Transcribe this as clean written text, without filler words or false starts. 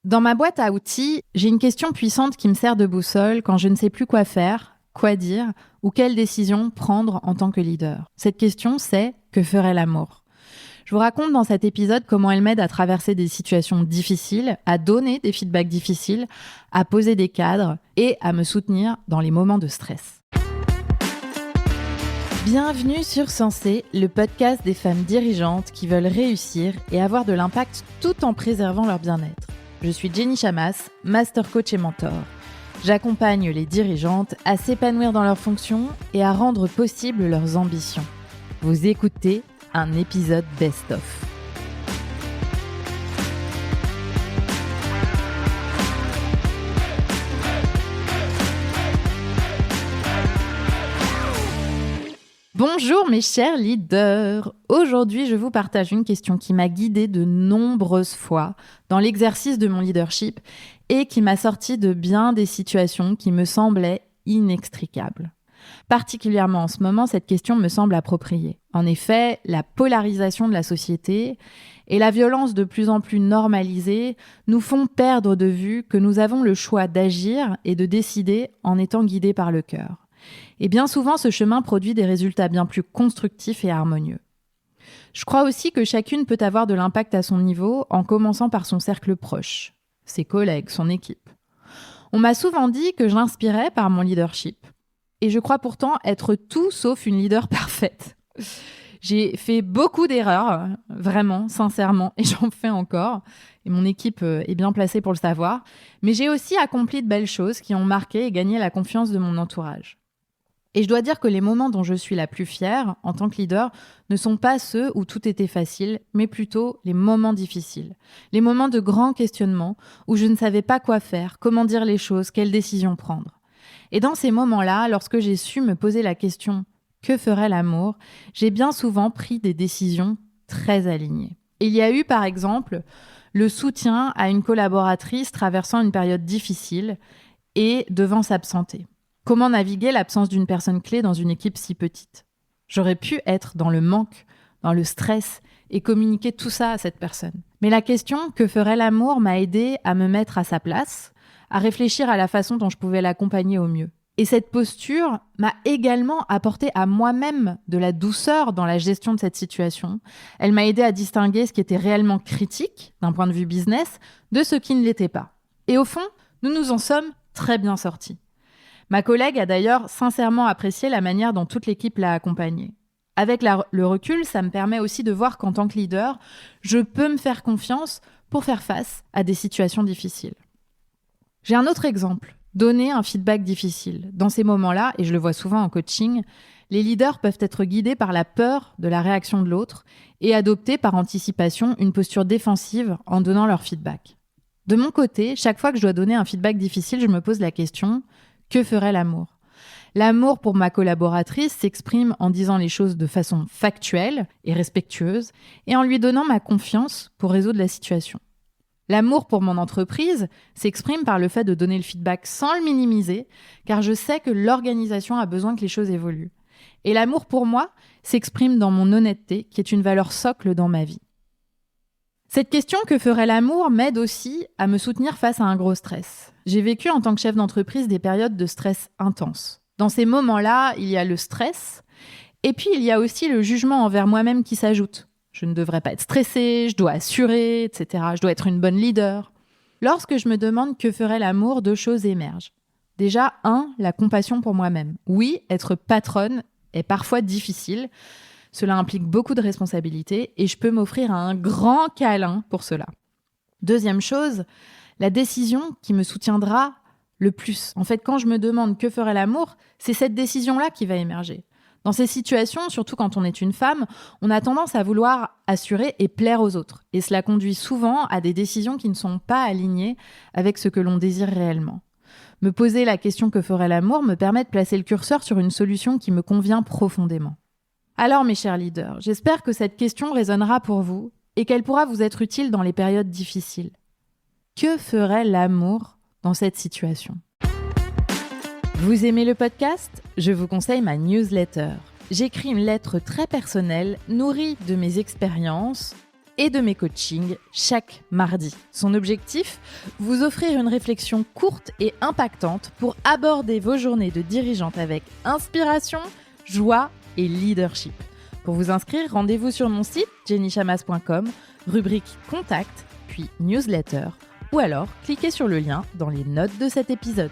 Dans ma boîte à outils, j'ai une question puissante qui me sert de boussole quand je ne sais plus quoi faire, quoi dire ou quelle décision prendre en tant que leader. Cette question, c'est « Que ferait l'amour ?» Je vous raconte dans cet épisode comment elle m'aide à traverser des situations difficiles, à donner des feedbacks difficiles, à poser des cadres et à me soutenir dans les moments de stress. Bienvenue sur Sensé, le podcast des femmes dirigeantes qui veulent réussir et avoir de l'impact tout en préservant leur bien-être. Je suis Jenny Chamas, master coach et mentor. J'accompagne les dirigeantes à s'épanouir dans leurs fonctions et à rendre possible leurs ambitions. Vous écoutez un épisode best-of. Bonjour mes chers leaders. Aujourd'hui, je vous partage une question qui m'a guidée de nombreuses fois dans l'exercice de mon leadership et qui m'a sorti de bien des situations qui me semblaient inextricables. Particulièrement en ce moment, cette question me semble appropriée. En effet, la polarisation de la société et la violence de plus en plus normalisée nous font perdre de vue que nous avons le choix d'agir et de décider en étant guidés par le cœur. Et bien souvent, ce chemin produit des résultats bien plus constructifs et harmonieux. Je crois aussi que chacune peut avoir de l'impact à son niveau en commençant par son cercle proche, ses collègues, son équipe. On m'a souvent dit que je l'inspirais par mon leadership. Et je crois pourtant être tout sauf une leader parfaite. J'ai fait beaucoup d'erreurs, vraiment, sincèrement, et j'en fais encore. Et mon équipe est bien placée pour le savoir. Mais j'ai aussi accompli de belles choses qui ont marqué et gagné la confiance de mon entourage. Et je dois dire que les moments dont je suis la plus fière en tant que leader ne sont pas ceux où tout était facile, mais plutôt les moments difficiles. Les moments de grands questionnements où je ne savais pas quoi faire, comment dire les choses, quelles décisions prendre. Et dans ces moments-là, lorsque j'ai su me poser la question « Que ferait l'amour ?», j'ai bien souvent pris des décisions très alignées. Il y a eu par exemple le soutien à une collaboratrice traversant une période difficile et devant s'absenter. Comment naviguer l'absence d'une personne clé dans une équipe si petite ? J'aurais pu être dans le manque, dans le stress et communiquer tout ça à cette personne. Mais la question « Que ferait l'amour ?» m'a aidé à me mettre à sa place, à réfléchir à la façon dont je pouvais l'accompagner au mieux. Et cette posture m'a également apporté à moi-même de la douceur dans la gestion de cette situation. Elle m'a aidé à distinguer ce qui était réellement critique d'un point de vue business de ce qui ne l'était pas. Et au fond, nous nous en sommes très bien sortis. Ma collègue a d'ailleurs sincèrement apprécié la manière dont toute l'équipe l'a accompagnée. Avec le recul, ça me permet aussi de voir qu'en tant que leader, je peux me faire confiance pour faire face à des situations difficiles. J'ai un autre exemple, donner un feedback difficile. Dans ces moments-là, et je le vois souvent en coaching, les leaders peuvent être guidés par la peur de la réaction de l'autre et adopter par anticipation une posture défensive en donnant leur feedback. De mon côté, chaque fois que je dois donner un feedback difficile, je me pose la question « Que ferait l'amour ?» L'amour pour ma collaboratrice s'exprime en disant les choses de façon factuelle et respectueuse et en lui donnant ma confiance pour résoudre la situation. L'amour pour mon entreprise s'exprime par le fait de donner le feedback sans le minimiser, car je sais que l'organisation a besoin que les choses évoluent. Et l'amour pour moi s'exprime dans mon honnêteté, qui est une valeur socle dans ma vie. Cette question « Que ferait l'amour ?» m'aide aussi à me soutenir face à un gros stress. J'ai vécu en tant que chef d'entreprise des périodes de stress intenses. Dans ces moments-là, il y a le stress, et puis il y a aussi le jugement envers moi-même qui s'ajoute. Je ne devrais pas être stressée, je dois assurer, etc. Je dois être une bonne leader. Lorsque je me demande que ferait l'amour, 2 choses émergent. Déjà, 1, la compassion pour moi-même. Oui, être patronne est parfois difficile. Cela implique beaucoup de responsabilités et je peux m'offrir un grand câlin pour cela. Deuxième chose, la décision qui me soutiendra le plus. En fait, quand je me demande que ferait l'amour, c'est cette décision-là qui va émerger. Dans ces situations, surtout quand on est une femme, on a tendance à vouloir assurer et plaire aux autres. Et cela conduit souvent à des décisions qui ne sont pas alignées avec ce que l'on désire réellement. Me poser la question que ferait l'amour me permet de placer le curseur sur une solution qui me convient profondément. Alors mes chers leaders, j'espère que cette question résonnera pour vous et qu'elle pourra vous être utile dans les périodes difficiles. Que ferait l'amour dans cette situation ? Vous aimez le podcast ? Je vous conseille ma newsletter. J'écris une lettre très personnelle, nourrie de mes expériences, et de mes coachings chaque mardi. Son objectif, vous offrir une réflexion courte et impactante pour aborder vos journées de dirigeante avec inspiration, joie et leadership. Pour vous inscrire, rendez-vous sur mon site jennychamas.com, rubrique Contact, puis Newsletter, ou alors cliquez sur le lien dans les notes de cet épisode.